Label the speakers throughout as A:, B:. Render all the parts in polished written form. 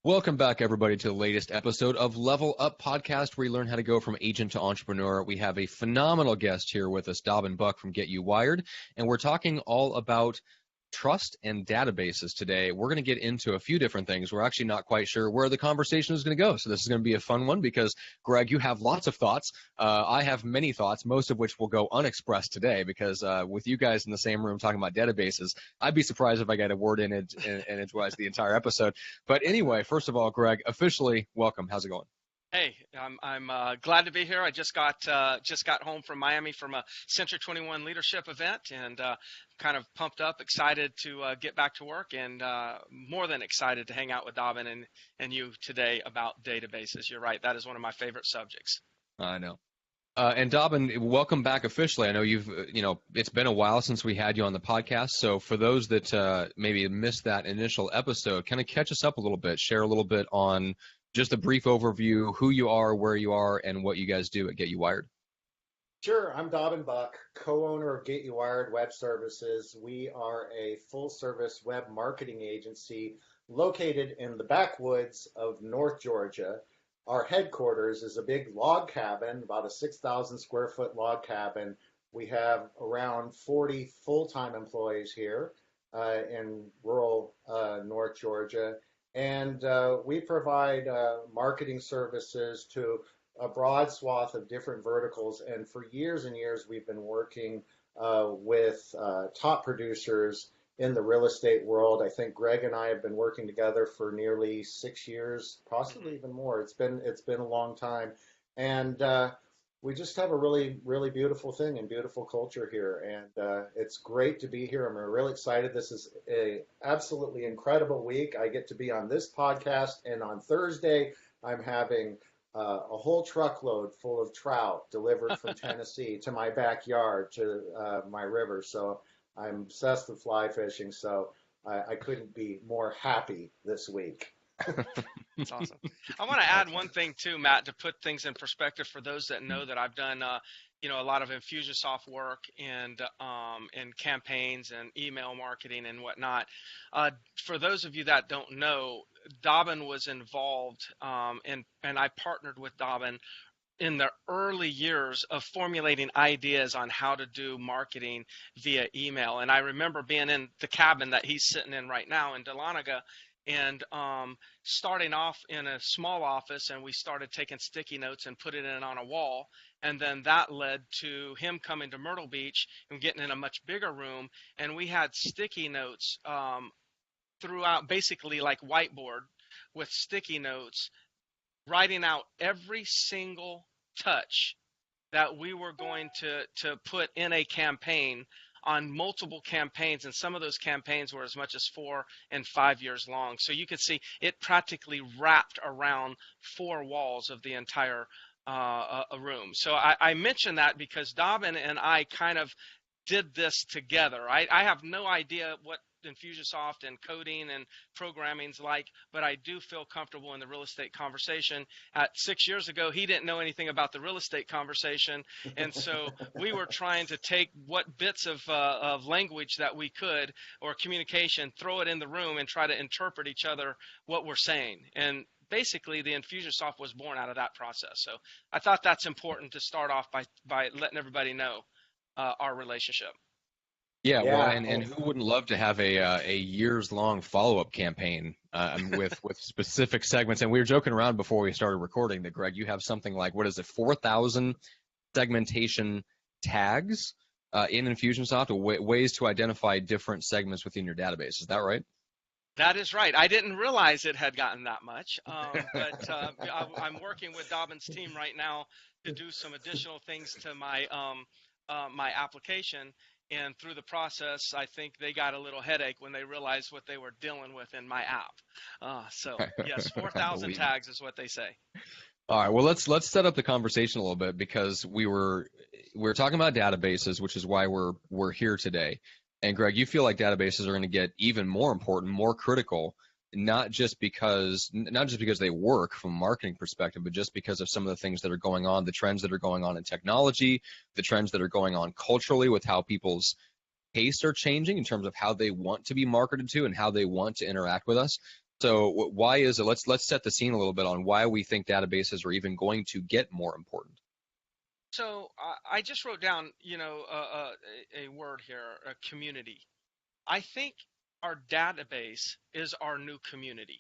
A: Welcome back, everybody, to the latest episode of Level Up Podcast, where you learn how to go from agent to entrepreneur. We have a phenomenal guest here with us, Dobbin Buck from GetUWired, and we're talking all about trust and databases today. We're going to get into a few different things. We're actually not quite sure where the conversation is going to go, so this is going to be a fun one because, Greg, you have lots of thoughts. I have many thoughts, most of which will go unexpressed today because with you guys in the same room talking about databases, I'd be surprised if I got a word in it and edgewise the entire episode. But anyway, first of all, Greg, officially welcome. How's it going?
B: Hey, I'm glad to be here. I just got home from Miami from a Century 21 leadership event, and kind of pumped up, excited to get back to work, and more than excited to hang out with Dobbin and you today about databases. You're right, that is one of my favorite subjects.
A: I know. And Dobbin, welcome back officially. I know it's been a while since we had you on the podcast. So for those that maybe missed that initial episode, kind of catch us up a little bit, share a little bit on just a brief overview, who you are, where you are, and what you guys do at GetUWired.
C: Sure. I'm Dobbin Buck, co-owner of GetUWired Web Services. We are a full-service web marketing agency located in the backwoods of North Georgia. Our headquarters is a big log cabin, about a 6,000 square foot log cabin. We have around 40 full-time employees here in rural North Georgia. And we provide marketing services to a broad swath of different verticals. And for years and years, we've been working with top producers in the real estate world. I think Greg and I have been working together for nearly 6 years, possibly even more. It's been a long time. And we just have a really, really beautiful thing and beautiful culture here. And it's great to be here. I'm really excited. This is a absolutely incredible week. I get to be on this podcast. And on Thursday, I'm having a whole truckload full of trout delivered from Tennessee to my backyard, to my river. So I'm obsessed with fly fishing. So I couldn't be more happy this week.
B: That's awesome. I want to add one thing too, Matt, to put things in perspective for those that know that I've done, a lot of Infusionsoft work and campaigns and email marketing and whatnot. For those of you that don't know, Dobbin was involved, and I partnered with Dobbin in the early years of formulating ideas on how to do marketing via email. And I remember being in the cabin that he's sitting in right now in Dahlonega, and starting off in a small office, and we started taking sticky notes and putting it on a wall. And then that led to him coming to Myrtle Beach and getting in a much bigger room. And we had sticky notes throughout, basically like whiteboard with sticky notes, writing out every single touch that we were going to put in a campaign on multiple campaigns, and some of those campaigns were as much as 4 and 5 years long. So you could see it practically wrapped around 4 walls of the entire room. So I mention that because Dobbin and I kind of did this together. I have no idea what Infusionsoft and coding and programming's like, but I do feel comfortable in the real estate conversation. 6 years ago, he didn't know anything about the real estate conversation, and so we were trying to take what bits of language that we could, or communication, throw it in the room and try to interpret each other what we're saying. And basically, the Infusionsoft was born out of that process. So I thought that's important to start off by letting everybody know our relationship.
A: Yeah, well, and who wouldn't love to have a years-long follow-up campaign with specific segments? And we were joking around before we started recording that, Greg, you have something like, 4,000 segmentation tags in Infusionsoft, ways to identify different segments within your database. Is that right?
B: That is right. I didn't realize it had gotten that much, but I'm working with Dobbin's team right now to do some additional things to my my application. And through the process, I think they got a little headache when they realized what they were dealing with in my app. So yes, 4,000 tags is what they say.
A: All right. Well, let's set up the conversation a little bit, because we were talking about databases, which is why we're here today. And Greg, you feel like databases are going to get even more important, more critical, not just because they work from a marketing perspective, but just because of some of the things that are going on, the trends that are going on in technology, the trends that are going on culturally with how people's tastes are changing in terms of how they want to be marketed to and how they want to interact with us. So why is it? Let's set the scene a little bit on why we think databases are even going to get more important.
B: So I just wrote down, a word here, a community. I think our database is our new community.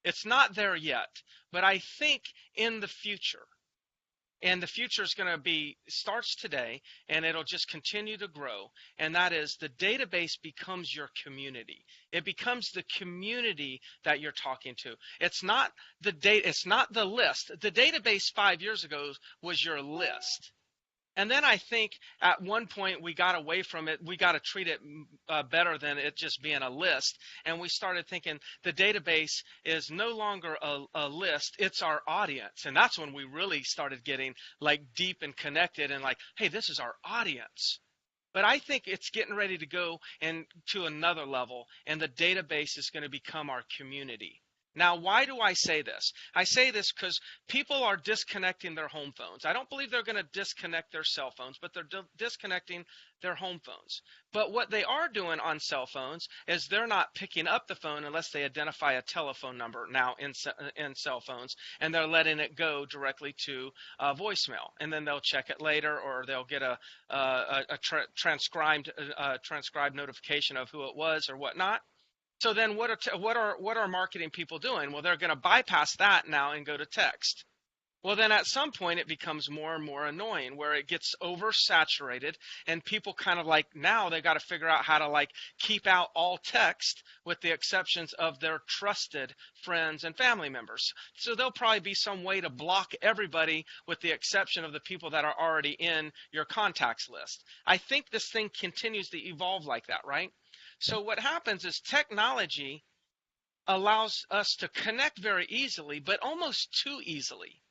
B: It's not there yet, but I think in the future, and the future is going to be, starts today, and it'll just continue to grow, and that is the database becomes your community. It becomes the community that you're talking to. It's not it's not the list. The database 5 years ago was your list. And then I think at one point we got away from it. We got to treat it better than it just being a list. And we started thinking the database is no longer a list. It's our audience. And that's when we really started getting like deep and connected and like, hey, this is our audience. But I think it's getting ready to go to another level. And the database is going to become our community. Now, why do I say this? I say this because people are disconnecting their home phones. I don't believe they're going to disconnect their cell phones, but they're disconnecting their home phones. But what they are doing on cell phones is they're not picking up the phone unless they identify a telephone number now in cell phones, and they're letting it go directly to voicemail. And then they'll check it later, or they'll get a transcribed notification of who it was or whatnot. So then what are marketing people doing? Well, they're going to bypass that now and go to text. Well, then at some point it becomes more and more annoying where it gets oversaturated and people kind of like now they got to figure out how to like keep out all text with the exceptions of their trusted friends and family members. So there'll probably be some way to block everybody with the exception of the people that are already in your contacts list. I think this thing continues to evolve like that, right? So what happens is technology allows us to connect very easily, but almost too easily.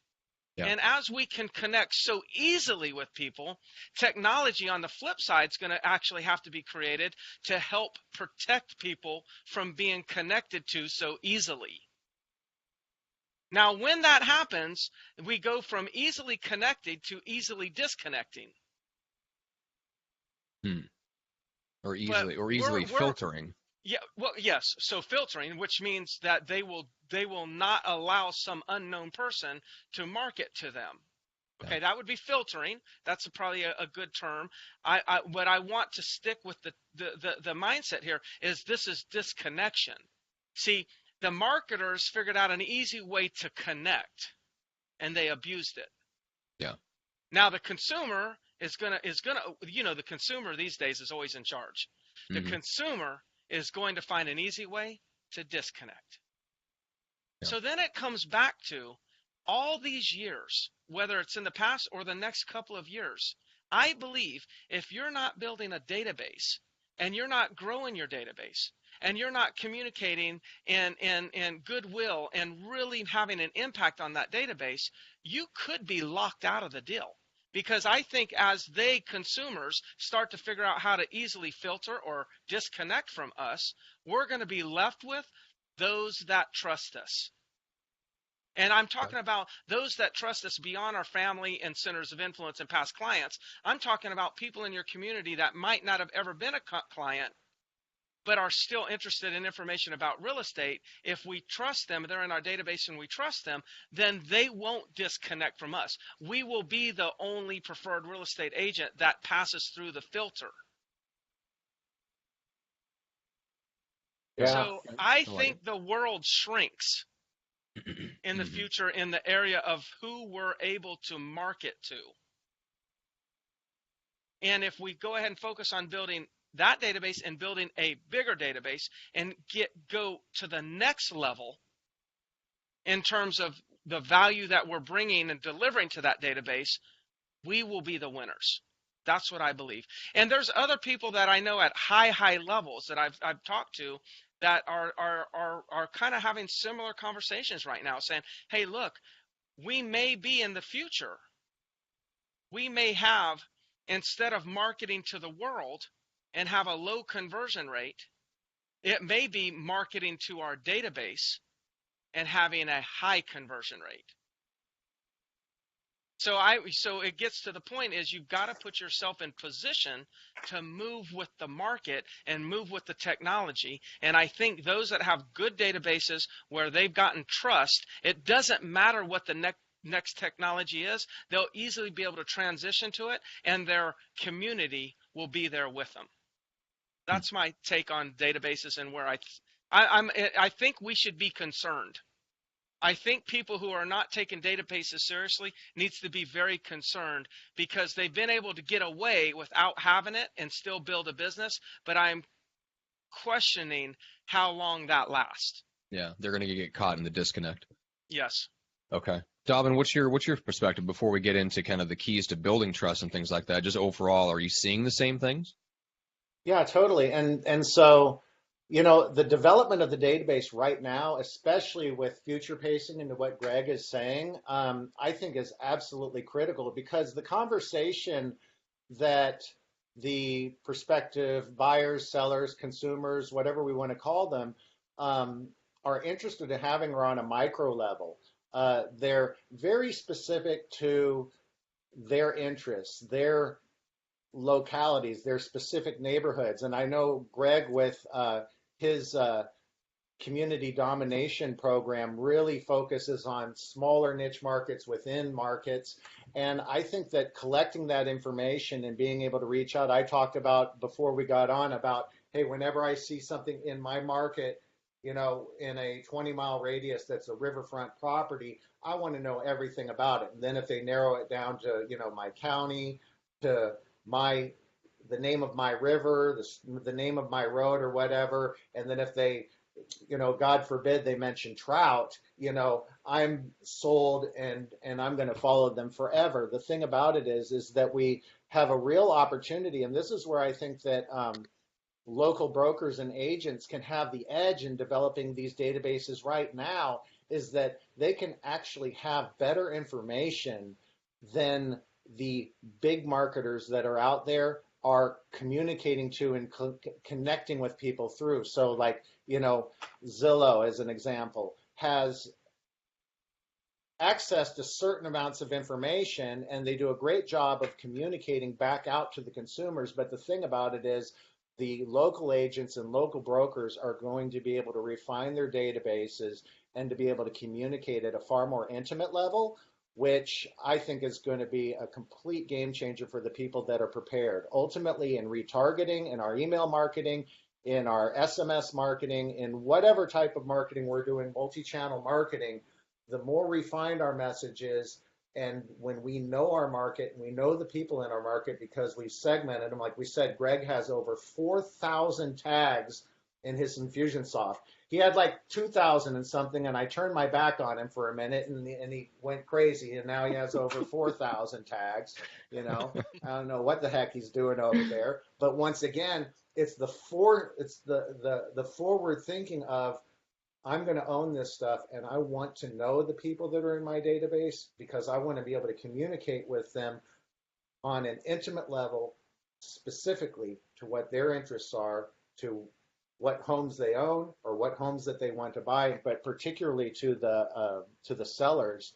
B: Yeah. And as we can connect so easily with people, technology on the flip side is going to actually have to be created to help protect people from being connected to so easily. Now, when that happens, we go from easily connected to easily disconnecting.
A: Or easily filtering.
B: Yeah, well, yes. So filtering, which means that they will not allow some unknown person to market to them. Okay, yeah. That would be filtering. That's probably a good term. What I want to stick with the mindset here is this is disconnection. See, the marketers figured out an easy way to connect, and they abused it.
A: Yeah.
B: Now the consumer is gonna the consumer these days is always in charge. The consumer is going to find an easy way to disconnect. Yeah. So then it comes back to all these years, whether it's in the past or the next couple of years. I believe if you're not building a database and you're not growing your database and you're not communicating and goodwill and really having an impact on that database, you could be locked out of the deal. Because I think as consumers start to figure out how to easily filter or disconnect from us, we're going to be left with those that trust us. And I'm talking about those that trust us beyond our family and centers of influence and past clients. I'm talking about people in your community that might not have ever been a client, but are still interested in information about real estate. If we trust them, they're in our database and we trust them, then they won't disconnect from us. We will be the only preferred real estate agent that passes through the filter. Yeah. So I think the world shrinks in the future in the area of who we're able to market to. And if we go ahead and focus on building that database and building a bigger database and go to the next level in terms of the value that we're bringing and delivering to that database, we will be the winners. That's what I believe. And there's other people that I know at high levels that I've talked to that are kind of having similar conversations right now, saying, hey, look, we may be in the future. We may have, instead of marketing to the world and have a low conversion rate, it may be marketing to our database and having a high conversion rate. So it gets to the point is you've got to put yourself in position to move with the market and move with the technology. And I think those that have good databases where they've gotten trust, it doesn't matter what the next technology is, they'll easily be able to transition to it, and their community will be there with them. That's my take on databases and where I think we should be concerned. I think people who are not taking databases seriously needs to be very concerned because they've been able to get away without having it and still build a business, but I'm questioning how long that lasts.
A: Yeah, they're going to get caught in the disconnect.
B: Yes.
A: Okay. Dobbin, what's your perspective before we get into kind of the keys to building trust and things like that? Just overall, are you seeing the same things?
C: Yeah, totally. And so, the development of the database right now, especially with future pacing into what Greg is saying, I think is absolutely critical because the conversation that the prospective buyers, sellers, consumers, whatever we want to call them, are interested in having are on a micro level. They're very specific to their interests, their localities, their specific neighborhoods. And I know Greg with his community domination program really focuses on smaller niche markets within markets. And I think that collecting that information and being able to reach out, I talked about before we got on about, hey, whenever I see something in my market, in a 20-mile radius that's a riverfront property, I want to know everything about it. And then if they narrow it down to, my county, to the name of my river, the name of my road or whatever, and then if they, God forbid they mention trout, I'm sold and I'm going to follow them forever. The thing about it is that we have a real opportunity, and this is where I think that local brokers and agents can have the edge in developing these databases right now, is that they can actually have better information than the big marketers that are out there are communicating to and connecting with people through. So like, Zillow, as an example, has access to certain amounts of information and they do a great job of communicating back out to the consumers. But the thing about it is the local agents and local brokers are going to be able to refine their databases and to be able to communicate at a far more intimate level, which I think is going to be a complete game changer for the people that are prepared. Ultimately, in retargeting, in our email marketing, in our SMS marketing, in whatever type of marketing we're doing, multi-channel marketing, the more refined our message is, and when we know our market, and we know the people in our market because we've segmented them, like we said, Greg has over 4,000 tags in his Infusionsoft. He had like 2,000 and something, and I turned my back on him for a minute, and he went crazy, and now he has over 4,000 tags. I don't know what the heck he's doing over there. But once again, it's the forward thinking of, I'm going to own this stuff, and I want to know the people that are in my database because I want to be able to communicate with them on an intimate level, specifically to what their interests are, to what homes they own or what homes that they want to buy, but particularly to the sellers.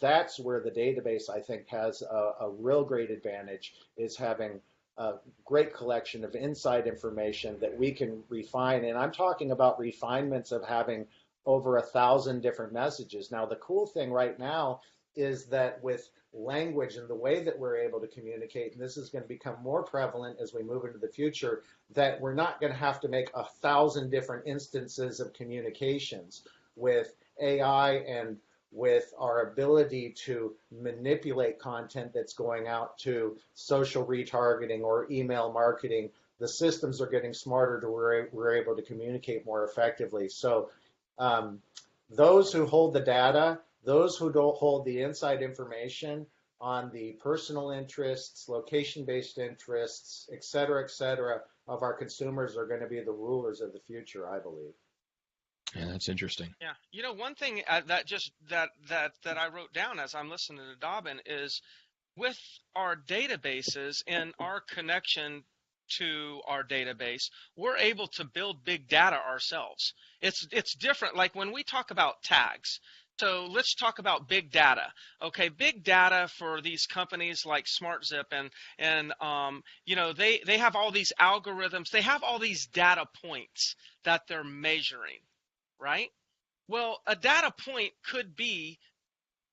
C: That's where the database, I think, has a real great advantage, is having a great collection of inside information that we can refine. And I'm talking about refinements of having over 1,000 different messages. Now, the cool thing right now is that with language and the way that we're able to communicate, and this is going to become more prevalent as we move into the future, that we're not going to have to make 1,000 different instances of communications. With AI and with our ability to manipulate content that's going out to social retargeting or email marketing, the systems are getting smarter to where we're able to communicate more effectively. So those who hold the data, those who don't hold the inside information on the personal interests, location-based interests, et cetera, of our consumers are going to be the rulers of the future, I believe.
A: Yeah, that's interesting.
B: Yeah, one thing that I wrote down as I'm listening to Dobbin is, with our databases and our connection to our database, we're able to build big data ourselves. It's different. Like when we talk about tags, So let's talk about big data. Okay, big data for these companies like SmartZip and they have all these algorithms. They have all these data points that they're measuring, right? Well, a data point could be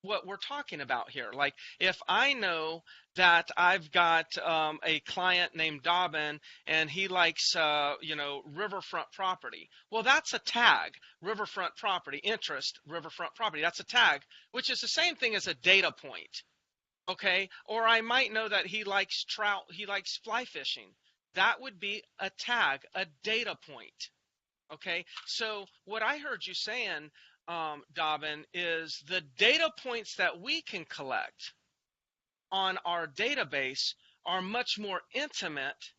B: what we're talking about here. Like if I know that I've got a client named Dobbin and he likes riverfront property. Well, that's a tag, riverfront property, interest, riverfront property. That's a tag, which is the same thing as a data point. Okay? Or I might know that he likes trout, he likes fly fishing. That would be a tag, a data point. Okay, so what I heard you saying, Dobbin, is the data points that we can collect on our database are much more intimate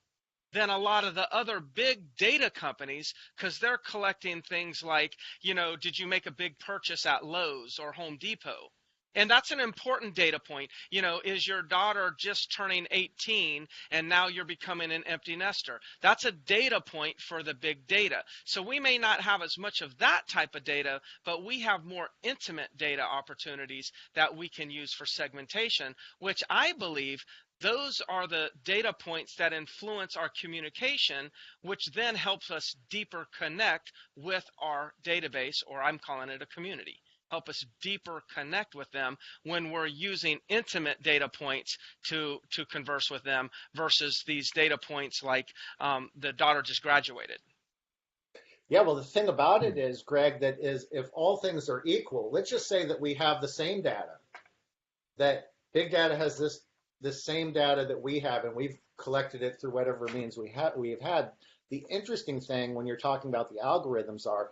B: than a lot of the other big data companies, because they're collecting things like, did you make a big purchase at Lowe's or Home Depot? And that's an important data point. Is your daughter just turning 18 and now you're becoming an empty nester? That's a data point for the big data. So we may not have as much of that type of data, but we have more intimate data opportunities that we can use for segmentation, which I believe those are the data points that influence our communication, which then helps us deeper connect with our database, or I'm calling it a community. Help us deeper connect with them when we're using intimate data points to converse with them versus these data points like the daughter just graduated.
C: Yeah, well, the thing about it is, Greg, that is if all things are equal, let's just say that we have the same data, that big data has this same data that we have, and we've collected it through whatever means we have had. The interesting thing when you're talking about the algorithms are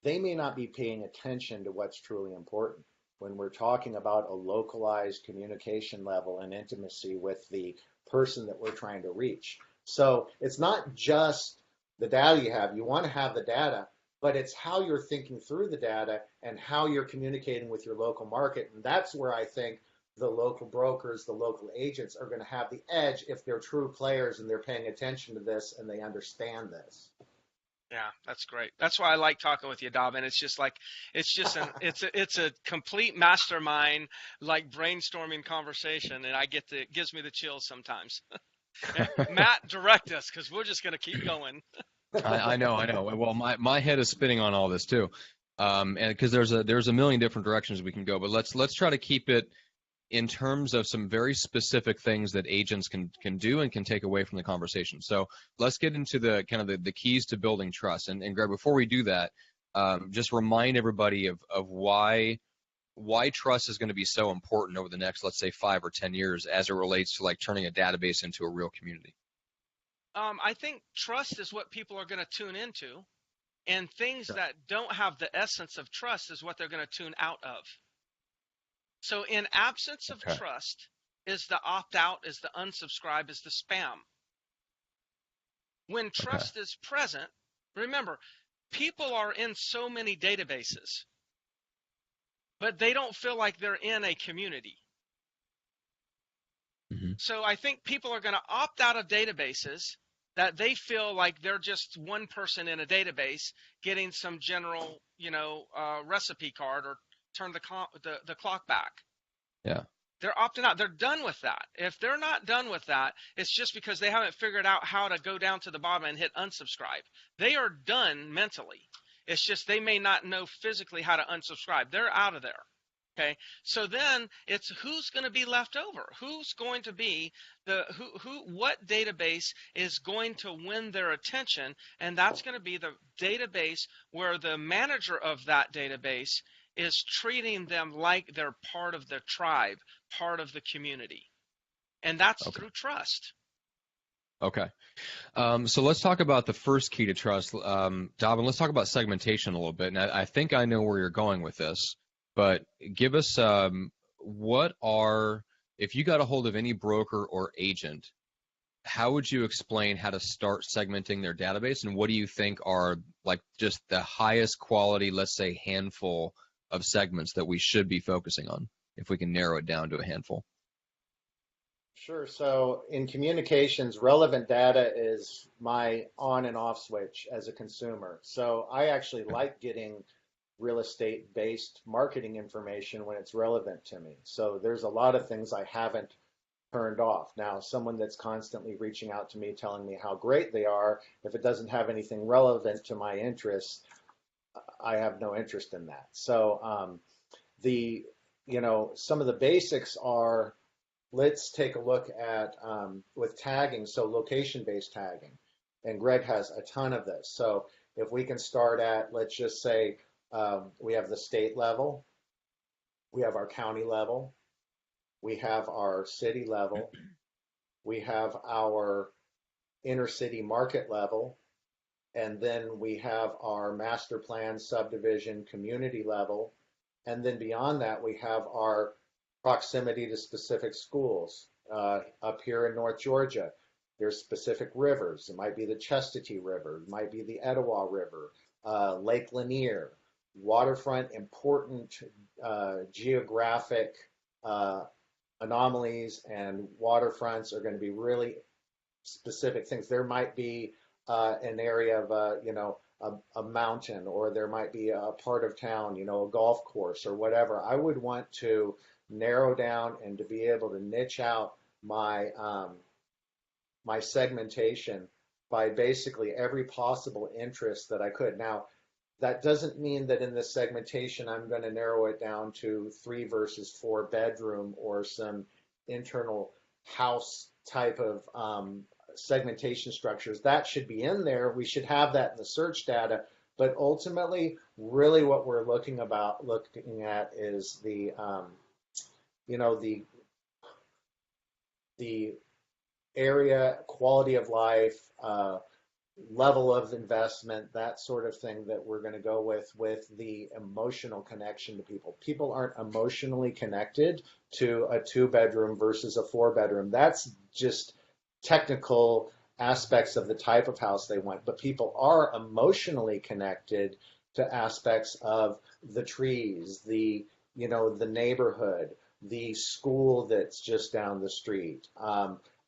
C: they may not be paying attention to what's truly important when we're talking about a localized communication level and intimacy with the person that we're trying to reach. So it's not just the data you have. You want to have the data, but it's how you're thinking through the data and how you're communicating with your local market. And that's where I think the local brokers, the local agents are going to have the edge if they're true players and they're paying attention to this and they understand this.
B: Yeah, that's great. That's why I like talking with you, Dobbin. It's just like it's a complete mastermind, like brainstorming conversation, and it gives me the chills sometimes. Matt, direct us because we're just going to keep going.
A: I know. Well, my head is spinning on all this too, and because there's a million different directions we can go, but let's try to keep it in terms of some very specific things that agents can do and can take away from the conversation. So let's get into the kind of the keys to building trust. And Greg, before we do that, just remind everybody of why trust is going to be so important over the next, let's say, 5 or 10 years as it relates to like turning a database into a real community.
B: I think trust is what people are going to tune into, and things that don't have the essence of trust is what they're going to tune out of. So in absence of trust is the opt-out, is the unsubscribe, is the spam. When trust is present, remember, people are in so many databases, but they don't feel like they're in a community. Mm-hmm. So I think people are going to opt out of databases that they feel like they're just one person in a database getting some general, recipe card or turn the clock back.
A: Yeah.
B: They're opting out. They're done with that. If they're not done with that, it's just because they haven't figured out how to go down to the bottom and hit unsubscribe. They are done mentally. It's just they may not know physically how to unsubscribe. They're out of there. Okay. So then it's who's going to be left over? Who's going to be what database is going to win their attention? And that's going to be the database where the manager of that database is treating them like they're part of the tribe, part of the community. And that's through trust.
A: Okay. So let's talk about the first key to trust. Dobbin, let's talk about segmentation a little bit. And I think I know where you're going with this, but give us if you got a hold of any broker or agent, how would you explain how to start segmenting their database? And what do you think are like just the highest quality, let's say, handful of segments that we should be focusing on, if we can narrow it down to a handful?
C: Sure. So in communications, relevant data is my on and off switch as a consumer. So I actually like getting real estate based marketing information when it's relevant to me. So there's a lot of things I haven't turned off. Now, someone that's constantly reaching out to me telling me how great they are, if it doesn't have anything relevant to my interests, I have no interest in that. So the some of the basics are, let's take a look at with tagging, so location-based tagging. And Greg has a ton of this. So if we can start at, let's just say, we have the state level, we have our county level, we have our city level, we have our inner city market level, and then we have our master plan subdivision community level. And then beyond that, we have our proximity to specific schools. Up here in North Georgia, there's specific rivers. It might be the Chestatee River, it might be the Etowah River, Lake Lanier, waterfront, important geographic anomalies and waterfronts are going to be really specific things. There might be an area of a mountain, or there might be a part of town, a golf course or whatever. I would want to narrow down and to be able to niche out my my segmentation by basically every possible interest that I could. Now, that doesn't mean that in this segmentation I'm going to narrow it down to 3 versus 4 bedroom or some internal house type of segmentation structures. That should be in there. We should have that in the search data. But ultimately, really what we're looking at is the the area, quality of life, level of investment, that sort of thing that we're going to go with the emotional connection to people. People aren't emotionally connected to a 2-bedroom versus a 4-bedroom. That's just technical aspects of the type of house they want, but people are emotionally connected to aspects of the trees, the neighborhood, the school that's just down the street,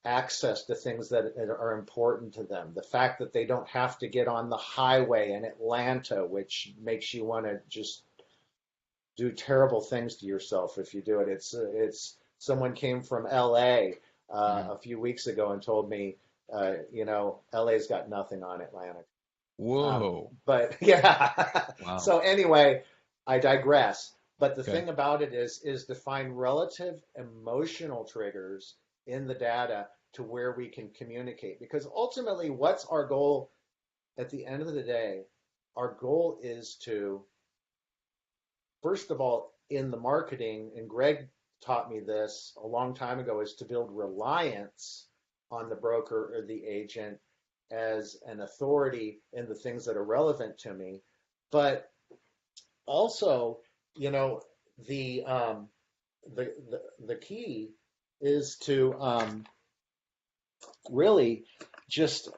C: access to things that are important to them, the fact that they don't have to get on the highway in Atlanta, which makes you want to just do terrible things to yourself if you do it. It's someone came from LA a few weeks ago and told me, LA's got nothing on Atlanta.
A: Whoa.
C: But yeah.
A: Wow.
C: So anyway, I digress. But the thing about it is to find relative emotional triggers in the data to where we can communicate. Because ultimately, what's our goal at the end of the day? Our goal is to, first of all, in the marketing, and Greg taught me this a long time ago, is to build reliance on the broker or the agent as an authority in the things that are relevant to me. But also, the key is to really just,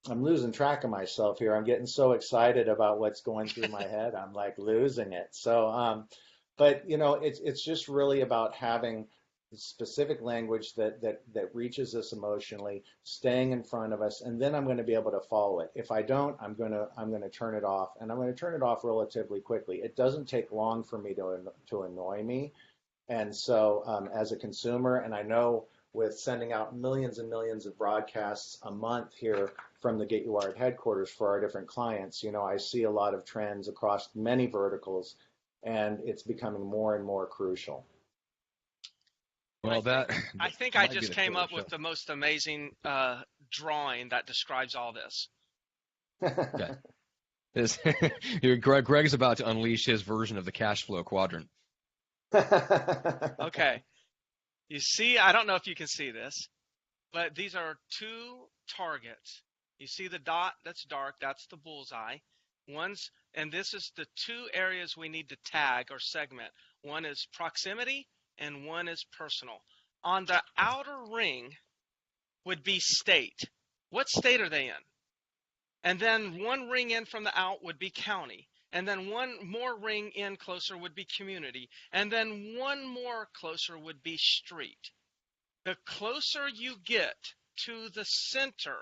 C: I'm losing track of myself here. I'm getting so excited about what's going through my head. I'm like losing it. So, but it's just really about having specific language that reaches us emotionally, staying in front of us, and then I'm going to be able to follow it. If I don't, I'm going to turn it off, and I'm going to turn it off relatively quickly. It doesn't take long for me to annoy me, and so as a consumer, and I know with sending out millions and millions of broadcasts a month here from the GetUWired headquarters for our different clients, I see a lot of trends across many verticals, and it's becoming more and more crucial.
A: Well,
B: I think I just came up with the most amazing drawing that describes all this.
A: Greg's about to unleash his version of the cash flow quadrant.
B: Okay. You see, I don't know if you can see this, but these are 2 targets. You see the dot that's dark, that's the bullseye. And this is the 2 areas we need to tag or segment. One is proximity and one is personal. On the outer ring would be state. What state are they in? And then 1 ring in from the out would be county. And then 1 more ring in closer would be community. And then 1 more closer would be street. The closer you get to the center,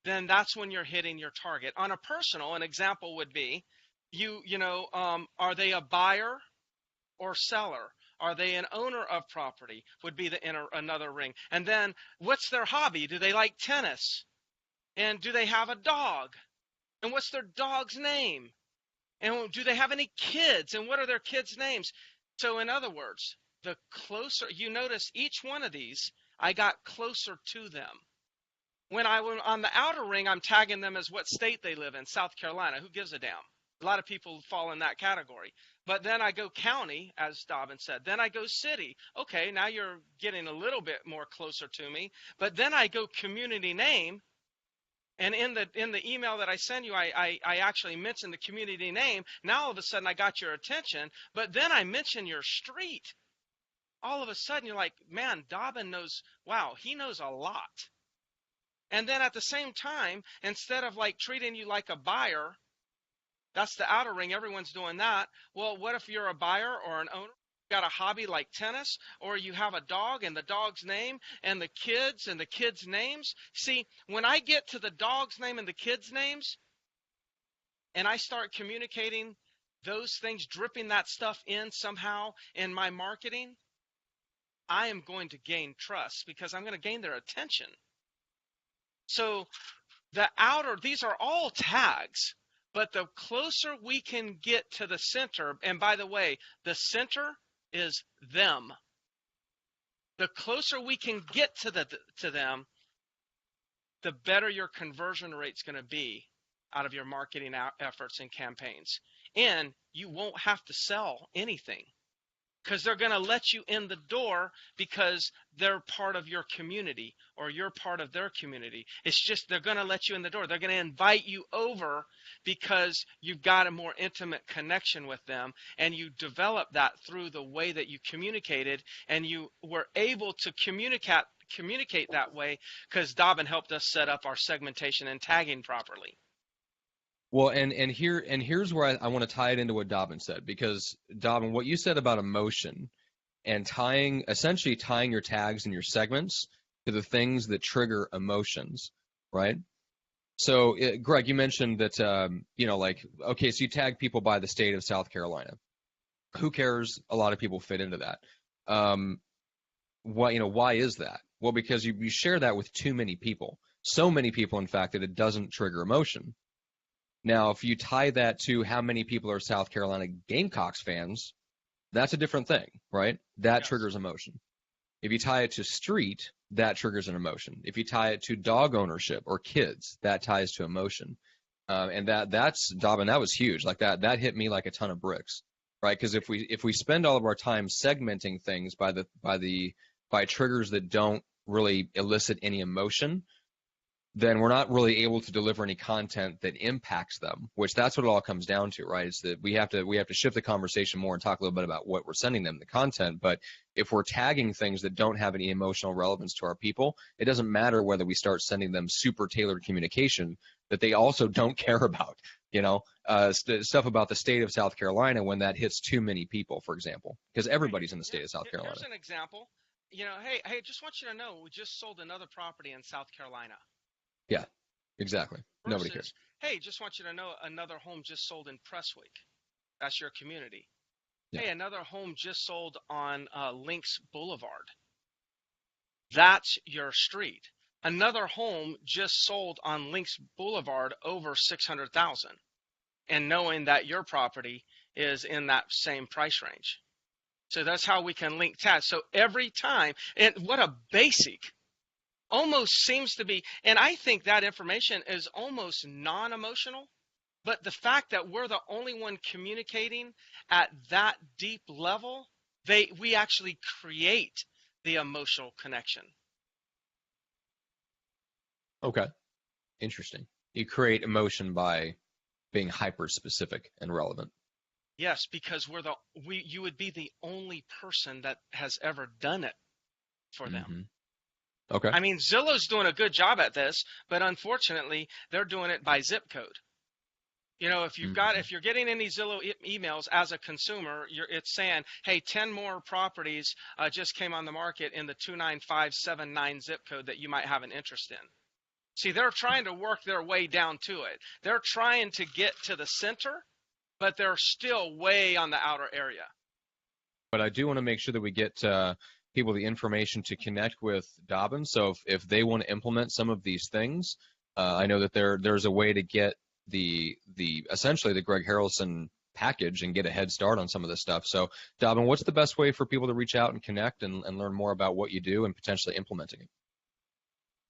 B: then that's when you're hitting your target. On a personal, an example would be, are they a buyer or seller? Are they an owner of property? Would be another ring. And then, what's their hobby? Do they like tennis? And do they have a dog? And what's their dog's name? And do they have any kids? And what are their kids' names? So in other words, the closer, you notice each one of these, I got closer to them. When I went on the outer ring, I'm tagging them as what state they live in, South Carolina. Who gives a damn? A lot of people fall in that category. But then I go county, as Dobbin said. Then I go city. Okay, now you're getting a little bit more closer to me. But then I go community name. And in the email that I send you, I actually mention the community name. Now all of a sudden I got your attention. But then I mention your street. All of a sudden you're like, man, Dobbin knows, wow, he knows a lot. And then at the same time, instead of like treating you like a buyer, that's the outer ring, everyone's doing that. Well, what if you're a buyer or an owner? You got a hobby like tennis, or you have a dog and the dog's name and the kids and the kids' names. See, when I get to the dog's name and the kids' names, and I start communicating those things, dripping that stuff in somehow in my marketing, I am going to gain trust because I'm going to gain their attention. So the outer, these are all tags, but the closer we can get to the center, and by the way, the center is them. The closer we can get to them, the better your conversion rate's going to be out of your marketing efforts and campaigns. And you won't have to sell anything, because they're going to let you in the door because they're part of your community or you're part of their community. It's just they're going to let you in the door. They're going to invite you over because you've got a more intimate connection with them, and you develop that through the way that you communicated, and you were able to communicate that way because Dobbin helped us set up our segmentation and tagging properly.
A: Well, and here's where I want to tie it into what Dobbin said, because Dobbin, what you said about emotion and essentially tying your tags and your segments to the things that trigger emotions, right? So, Greg, you mentioned that, okay, so you tag people by the state of South Carolina. Who cares? A lot of people fit into that. Why is that? Well, because you share that with too many people. So many people, in fact, that it doesn't trigger emotion. Now, if you tie that to how many people are South Carolina Gamecocks fans, that's a different thing, right? That triggers emotion. If you tie it to street, that triggers an emotion. If you tie it to dog ownership or kids, that ties to emotion. And that's Dobbin, that was huge. Like that hit me like a ton of bricks, right? Because if we spend all of our time segmenting things by triggers that don't really elicit any emotion, then we're not really able to deliver any content that impacts them, which that's what it all comes down to, right? It's that we have to shift the conversation more and talk a little bit about what we're sending them, the content. But if we're tagging things that don't have any emotional relevance to our people, it doesn't matter whether we start sending them super tailored communication that they also don't care about, stuff about the state of South Carolina when that hits too many people, for example, because everybody's in the state of South Carolina.
B: Here's an example. Hey, just want you to know, we just sold another property in South Carolina.
A: Yeah, exactly. Nobody cares.
B: Hey, just want you to know, another home just sold in Presswick. That's your community. Yeah. Hey, another home just sold on Lynx Boulevard. That's your street. Another home just sold on Lynx Boulevard over $600,000, and knowing that your property is in that same price range. So that's how we can link tags. So every time, and what a basic. Almost seems to be, and I think that information is almost non-emotional, but the fact that we're the only one communicating at that deep level, we actually create the emotional connection.
A: Okay, interesting. You create emotion by being hyper-specific and relevant.
B: Yes, because you would be the only person that has ever done it for them.
A: Mm-hmm. Okay.
B: I mean, Zillow's doing a good job at this, but unfortunately, they're doing it by zip code. If you're getting any Zillow emails as a consumer, it's saying, hey, 10 more properties just came on the market in the 29579 zip code that you might have an interest in. See, they're trying to work their way down to it. They're trying to get to the center, but they're still way on the outer area.
A: But I do want to make sure that we get people the information to connect with Dobbin. So if they want to implement some of these things, I know that there's a way to get the essentially the Greg Harrelson package and get a head start on some of this stuff. So Dobbin, what's the best way for people to reach out and connect and learn more about what you do and potentially implementing it?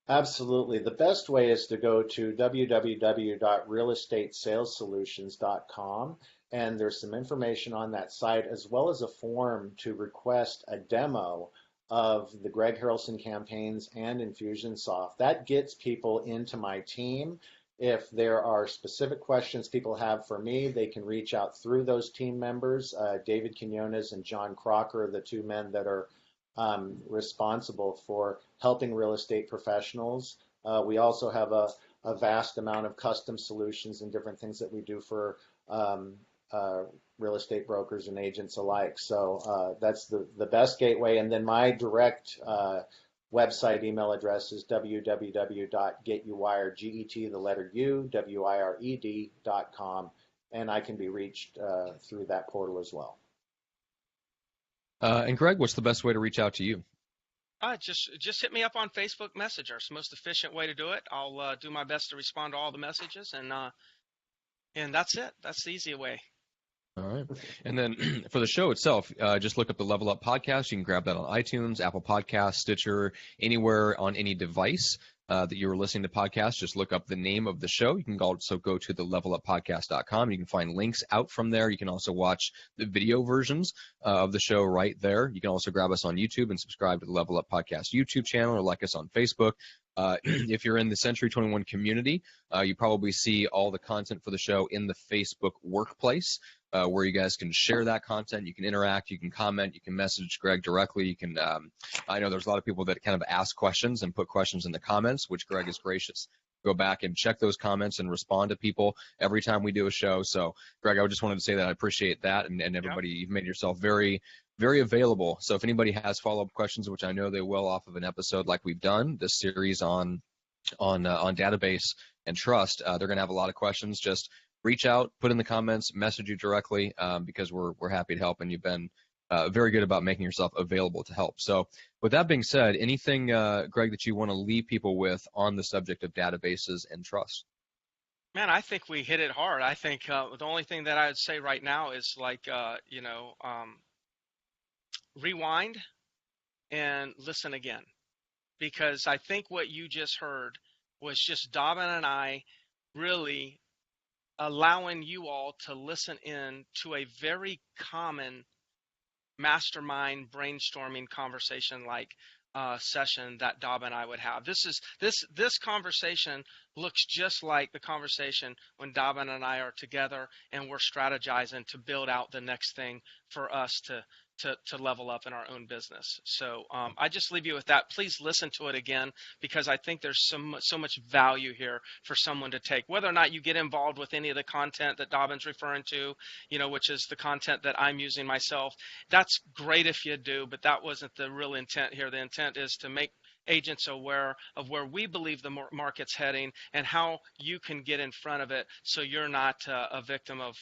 C: Absolutely. The best way is to go to www.realestatesalessolutions.com, and there's some information on that site as well as a form to request a demo of the Greg Harrelson campaigns and Infusionsoft. That gets people into my team. If there are specific questions people have for me, they can reach out through those team members. David Quinones and John Crocker are the two men that are responsible for helping real estate professionals. We also have a vast amount of custom solutions and different things that we do for real estate brokers and agents alike. So that's the best gateway. And then my direct website email address is www.GetUWired, G-E-T, the letter U, W-I-R-E-D.com, and I can be reached through that portal as well.
A: And Greg, what's the best way to reach out to you?
B: Just hit me up on Facebook Messenger. It's the most efficient way to do it. I'll do my best to respond to all the messages, and that's it. That's the easy way.
A: All right. And then for the show itself, just look up the Level Up podcast. You can grab that on iTunes, Apple Podcasts, Stitcher, anywhere on any device that you were listening to podcasts. Just look up the name of the show. You can also go to the leveluppodcast.com. You can find links out from there. You can also watch the video versions of the show right there. You can also grab us on YouTube and subscribe to the Level Up Podcast YouTube channel or like us on Facebook. If you're in the Century 21 community, you probably see all the content for the show in the Facebook workplace, where you guys can share that content. You can interact, you can comment, you can message Greg directly. You can, I know there's a lot of people that kind of ask questions and put questions in the comments, which Greg is gracious. Go back and check those comments and respond to people every time we do a show. So, Greg, I just wanted to say that I appreciate that, and everybody, You've made yourself very, very available. So if anybody has follow-up questions, which I know they will off of an episode like we've done, this series on database and trust, they're going to have a lot of questions. Just reach out, put in the comments, message you directly, because we're happy to help, and you've been very good about making yourself available to help. So with that being said, anything, Greg, that you want to leave people with on the subject of databases and trust?
B: Man, I think we hit it hard. I think the only thing that I would say right now is rewind and listen again, because I think what you just heard was just Dobbin and I really allowing you all to listen in to a very common mastermind brainstorming conversation like session that Dobbin and I would have. This conversation looks just like the conversation when Dobbin and I are together and we're strategizing to build out the next thing for us to level up in our own business. So I just leave you with that. Please listen to it again, because I think there's so much value here for someone to take. Whether or not you get involved with any of the content that Dobbin's referring to, which is the content that I'm using myself, that's great if you do, but that wasn't the real intent here. The intent is to make agents aware of where we believe the market's heading and how you can get in front of it so you're not a victim of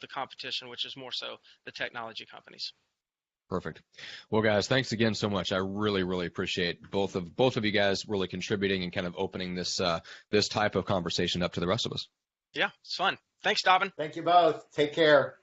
B: the competition, which is more so the technology companies.
A: Perfect. Well, guys, thanks again so much. I really, really appreciate both of you guys really contributing and kind of opening this type of conversation up to the rest of us.
B: Yeah, it's fun. Thanks, Dobbin.
C: Thank you both. Take care.